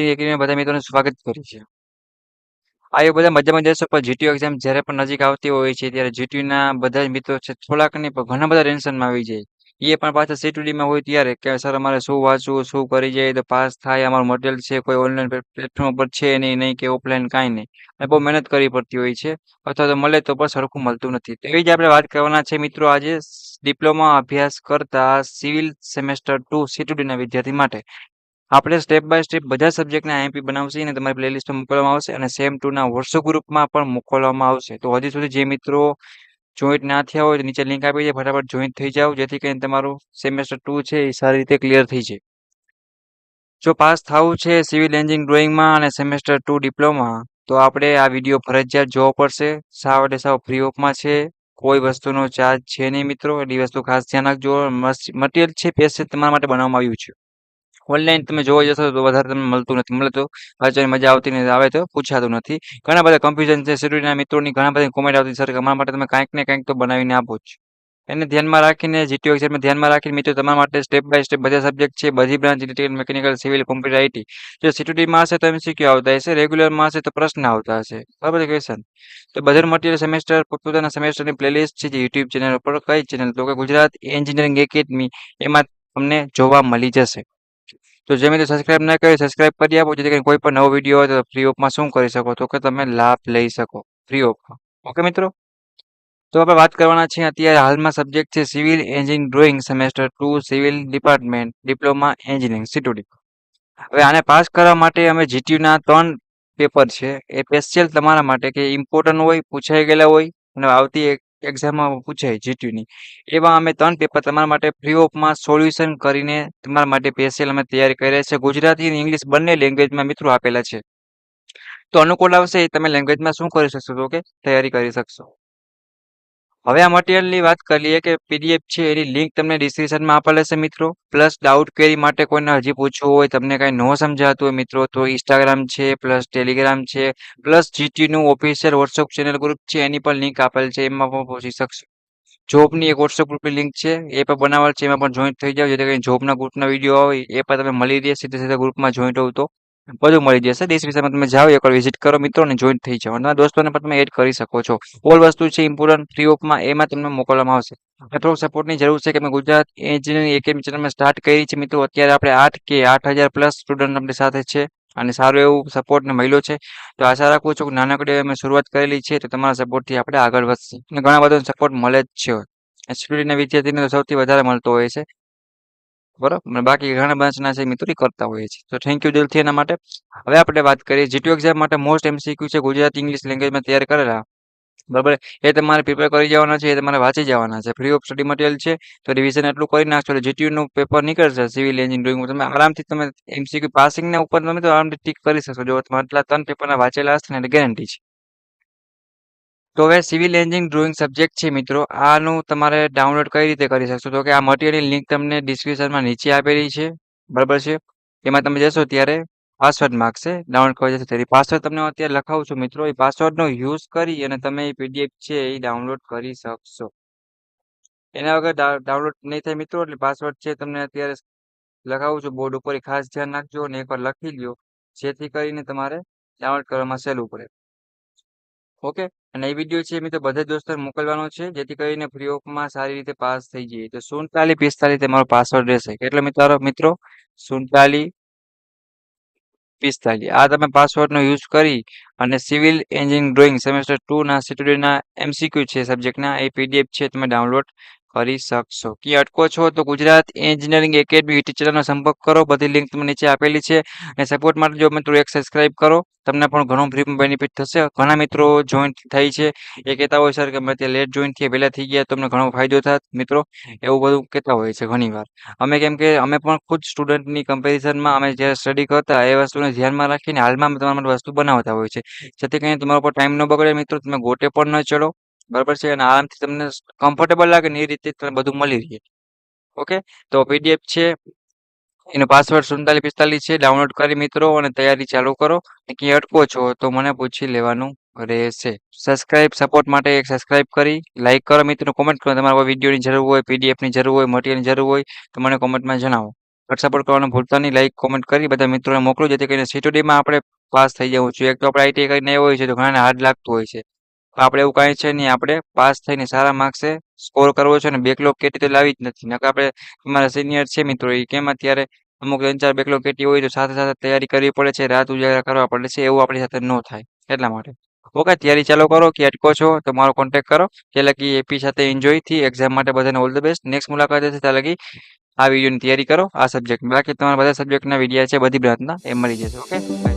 Engineering એકેડમીમાં બધા મિત્રોનું સ્વાગત કરું છે. આ બધા મજામાં જશો પણ જીટીયુ એક્ઝામ જ્યારે પણ નજીક આવતી હોય છે ત્યારે જીટીયુના બધા જ મિત્રો છે થોડાક નહીં પણ ઘણા બધા ટેન્શનમાં આવી જાય. એ પણ પાછા સીટીડીમાં હોય ત્યારે કે સર અમારે શું વાંચવું, શું કરી જાય તો પાસ થાય, અમારું મટીરિયલ છે કોઈ ઓનલાઈન પ્લેટફોર્મ પર છે નહીં કે ઓફલાઈન કાંઈ નહીં. અને બહુ મહેનત કરવી પડતી હોય છે અથવા તો મળે તો પણ સરખું મળતું નથી. તો એવી જ આપણે વાત કરવાના છે મિત્રો આજે ડિપ્લોમા અભ્યાસ કરતા સિવિલ સેમેસ્ટર 2 સીટીડીના વિદ્યાર્થી માટે. આપણે સ્ટેપ બાય સ્ટેપ બધા સબ્જેક્ટના આઈએમપી બનાવશે અને તમારી પ્લેલિસ્ટમાં મોકલવામાં આવશે અને સેમ 2 ના વોટ્સઅપ ગ્રુપમાં પણ મોકલવામાં આવશે. તો હજી સુધી જે મિત્રો જોઈન્ટ ના થયા હોય તો નીચે લિંક આપી છે, ફટાફટ જોઈન્ટ થઈ જાઓ જેથી કરીને તમારું સેમેસ્ટર 2 છે એ સારી રીતે ક્લિયર થઈ જાય. જો પાસ થવું છે સિવિલ એન્જિનિયરિંગ ડ્રોઈંગમાં અને સેમેસ્ટર 2 ડિપ્લોમા તો આપણે આ વિડીયો ફરજિયાત જોવો પડશે. સાવ એટલે સાવ ફ્રી ઓફમાં છે. કોઈ વસ્તુનો ચાર્જ છે નહીં મિત્રો. એટલી વસ્તુ ખાસ ધ્યાન રાખજો. મટીરિયલ છે સ્પેશિયલ તમારા માટે બનાવવામાં આવ્યું છે. ઓનલાઈન તમે જોવા જશો તો વધારે તમને મળતું નથી. મળે તો વાંચવાની મજા આવતી નથી, આવે તો પૂછાતું નથી. ઘણા બધા કન્ફ્યુઝન છે. સીટીડીના મિત્રોની ઘણા બધા કોમેન્ટ આવતી સર અમારા માટે તમે કાંઈક ને કાંઈક તો બનાવીને આપો જ. એને ધ્યાનમાં રાખીને જીટીયુ એક્ઝામને ધ્યાનમાં રાખીને મિત્રો તમારા માટે સ્ટેપ બાય સ્ટેપ બધા સબ્જેક્ટ છે, બધી branch electrical, mechanical, civil, computer, IT. જો સીટીડીમાં હશે તો એમસીક્યુ આવતા હશે, રેગ્યુલરમાં હશે તો પ્રશ્ન આવતા હશે. બરાબર છે ક્વેશ્ચન. તો બધાનું મટીરિયલ સેમેસ્ટર પોતપોતાના સેમેસ્ટરની પ્લેલિસ્ટ છે જે યુટ્યુબ ચેનલ ઉપર કઈ ચેનલ તો કે ગુજરાત એન્જિનિયરિંગ એકેડમી એમાં તમને જોવા મળી જશે. તો જે મિત્રો સબસ્ક્રાઇબ ન કરી સબસ્ક્રાઇબ કરી આપો જેથી કરીને કોઈ પણ નવો વિડીયો હોય તો ફ્રી ઓફમાં શું કરી શકો તો કે તમે લાભ લઈ શકો ફ્રી ઓફમાં. ઓકે મિત્રો, તો આપણે વાત કરવાના છીએ અત્યારે હાલમાં સબ્જેક્ટ છે civil engineering drawing semester 2 civil department diploma engineering CTD. હવે આને પાસ કરવા માટે અમે જીટીયુના 3 પેપર છે એ સ્પેશિયલ તમારા માટે કે ઇમ્પોર્ટન્ટ હોય, પૂછાઈ ગયેલા હોય અને આવતી એક્ઝામમાં પૂછાય જીટીયુની એવા અમે 3 પેપર તમારા માટે ફ્રી ઓફમાં સોલ્યુશન કરીને તમારા માટે સ્પેશિયલ અમે તૈયારી કરી રહ્યા છે. ગુજરાતી અને ઇંગ્લિશ બંને લેંગ્વેજમાં મિત્રો આપેલા છે. તો અનુકૂળ આવશે એ તમે લેંગ્વેજમાં શું કરી શકશો તો કે તૈયારી કરી શકશો. હવે આ મટીરિયલની વાત કરી લઈએ કે પીડીએફ છે એની લિંક તમને ડિસ્ક્રિપ્શનમાં આપેલ હશે મિત્રો. પ્લસ ડાઉટ ક્વેરી માટે કોઈને હજી પૂછવું હોય, તમને કાંઈ ન સમજાતું હોય મિત્રો તો ઇન્સ્ટાગ્રામ છે, પ્લસ ટેલિગ્રામ છે, પ્લસ જીટીનું ઓફિશિયલ વોટ્સઅપ ચેનલ ગ્રુપ છે એની પણ લિંક આપેલ છે, એમાં પણ પહોંચી શકશો. જોબની એક વોટ્સઅપ ગ્રુપની લિંક છે એ પણ બનાવેલ છે, એમાં પણ જોઈન્ટ થઈ જાવ જેથી કરીને જોબના ગ્રુપના વિડીયો આવે એ પણ તમે મળી રહે સીધા ગ્રુપમાં જોઈન્ટ હોવ તો બધું મળી જશે. ડિસ્ક્રિપ્શનમાં તમે જાઓ એકવાર વિઝિટ કરો મિત્રો અને જોઈન્ટ થઈ જાઓ અને તમારા દોસ્તોને પણ તમે એડ કરી શકો છો. ઓલ વસ્તુ છે ઇમ્પોર્ટન્ટ ફ્રી ઓફમાં એમાં તમને મોકલવામાં આવશે. થોડોક સપોર્ટની જરૂર છે કે મેં ગુજરાત એન્જિનિયરિંગ એકેડમી ચેનલમાં સ્ટાર્ટ કરી છે મિત્રો. અત્યારે આપણે 8,000 પ્લસ સ્ટુડન્ટ આપણી સાથે છે અને સારું એવું સપોર્ટને મળ્યો છે. તો આશા રાખું છું કે નાનકડી અમે શરૂઆત કરેલી છે તો તમારા સપોર્ટથી આપણે આગળ વધશે અને ઘણા બધા સપોર્ટ મળે જ છે. સ્ટુડન્ટના વિદ્યાર્થીને તો સૌથી વધારે મળતો હોય છે બરાબર, બાકી ઘણા બ્રાન્ચના છે મિત્રો કરતા હોય છે. તો થેન્ક યુ દિલથી એના માટે. હવે આપણે વાત કરીએ જીટીયુ એક્ઝામ માટે મોસ્ટ એમસીક્યુ છે ગુજરાતી ઇંગ્લિશ લેંગ્વેજમાં તૈયાર કરેલા બરાબર. એ તમારે પ્રિપેર કરી જવાના છે, એ તમારે વાંચી જવાના છે. ફ્રી ઓફ સ્ટડી મટીરિયલ છે તો રિવિઝન એટલું કરી નાખશો એટલે જીટીયુનું પેપર નીકળશે સિવિલ એન્જિનિયરિંગ તમે આરામથી તમે એમસીક્યુ પાસિંગના ઉપર તમે તો આરામથી ટીક કરી શકશો જો તમારે આટલા 3 પેપરના વાંચેલા હશે ને એટલે ગેરંટી છે. તો હવે સિવિલ એન્જિનિયરિંગ ડ્રોઈંગ સબ્જેક્ટ છે મિત્રો આનું તમારે ડાઉનલોડ કઈ રીતે કરી શકશો તો કે આ મટીરિયલની લિંક તમને ડિસ્ક્રિપ્શનમાં નીચે આપેલી છે બરાબર છે. એમાં તમે જશો ત્યારે પાસવર્ડ માંગશે ડાઉનલોડ કરી જશો ત્યારે પાસવર્ડ તમને અત્યારે લખાવું છું મિત્રો. એ પાસવર્ડનો યુઝ કરી અને તમે એ પીડીએફ છે એ ડાઉનલોડ કરી શકશો. એના વગર ડાઉનલોડ નહીં થાય મિત્રો. એટલે પાસવર્ડ છે તમને અત્યારે લખાવું છું બોર્ડ ઉપર, ખાસ ધ્યાન રાખજો અને એકવાર લખી લ્યો જેથી કરીને તમારે ડાઉનલોડ કરવામાં સહેલું પડે. ઓકે, અને એ વિડીયો છે મિત્રો બધા દોસ્તોને મોકલવાનો છે જેથી કરીને ફ્રી ઓફમાં સારી રીતે પાસ થઈ જઈએ. તો 4745 તમારો પાસવર્ડ રહેશે. એટલે મિત્રો 4745 આ તમે પાસવર્ડનો યુઝ કરી અને સિવિલ એન્જિનિયરિંગ ડ્રોઈંગ સેમેસ્ટર 2 ના સીટીડીના એમસીક્યુ છે સબ્જેક્ટના એ પીડીએફ છે તમે ડાઉનલોડ કરી શકશો. ક્યાં અટકો છો તો ગુજરાત એન્જિનિયરિંગ એકેડમી યુટ્યુબ ચેનલનો સંપર્ક કરો. બધી લિંક તમને નીચે આપેલી છે અને સપોર્ટ માટે જો મિત્રો એક સબસ્ક્રાઇબ કરો તમને પણ ઘણું ફ્રી બેનિફિટ થશે. ઘણા મિત્રો જોઈન્ટ થઈ છે એ કહેતા હોય સર કે અમે ત્યાં લેટ જોઈન્ટ થયા પહેલા થઈ ગયા તમને ઘણો ફાયદો થાય મિત્રો એવું બધું કહેતા હોય છે ઘણી વાર. અમે કેમ કે અમે પણ ખુદ સ્ટુડન્ટની કમ્પેરિઝનમાં અમે જ્યારે સ્ટડી કરતા એ વસ્તુને ધ્યાનમાં રાખીને હાલમાં અમે તમારા માટે વસ્તુ બનાવતા હોય છે જેથી કરીને તમારા પર ટાઈમ ન બગડે મિત્રો, તમે ગોટે પણ ન ચડો બરાબર છે અને આરામથી તમને કમ્ફર્ટેબલ લાગે ને એ રીતે તમને બધું મળી રહે. ઓકે, તો પીડીએફ છે એનો પાસવર્ડ 4745 છે. ડાઉનલોડ કરી મિત્રો અને તૈયારી ચાલુ કરો. ક્યાં અટકો છો તો મને પૂછી લેવાનું રહેશે. સબસ્ક્રાઇબ સપોર્ટ માટે એક સબસ્ક્રાઇબ કરી લાઈક કરો મિત્રો, કોમેન્ટ કરો તમારા વિડીયોની જરૂર હોય, પીડીએફની જરૂર હોય, મટીરિયલની જરૂર હોય તો મને કોમેન્ટમાં જણાવો. સપોર્ટ કરવાનું ભૂલતા નહીં. લાઈક કોમેન્ટ કરી બધા મિત્રોને મોકલો જેથી કરીને સીટોડીમાં આપણે પાસ થઈ જવું જોઈએ. એક તો આપણે આઈટીઆઈ કરીને આવ્યો હોય છે તો ઘણાને હાર્ડ લાગતું હોય છે. તો આપણે એવું કાંઈ છે નહીં. આપણે પાસ થઈને સારા માર્ક્સે સ્કોર કરવો છે અને બેકલોગ કેટી તો લાવી જ નથી. નકર આપણે અમારા સિનિયર છે મિત્રો એ કેમ અત્યારે અમુક 3-4 બેકલોગ કેટી હોય તો સાથે સાથે તૈયારી કરવી પડે છે, રાત ઉજાગરા કરવા પડે છે. એવું આપણી સાથે ન થાય એટલા માટે. ઓકે, તૈયારી ચાલુ કરો કે અટકો છો તો મારો કોન્ટેક્ટ કરો. ત્યાં લગી એપી સાથે એન્જોય થી એક્ઝામ માટે બધાને ઓલ ધ બેસ્ટ. નેક્સ્ટ મુલાકાત હશે ત્યાં લગી આ વિડીયોની તૈયારી કરો આ સબ્જેક્ટ. બાકી તમારા બધા સબ્જેક્ટના વિડીયા છે બધી બ્રાન્ચના એ મળી જશે. ઓકે.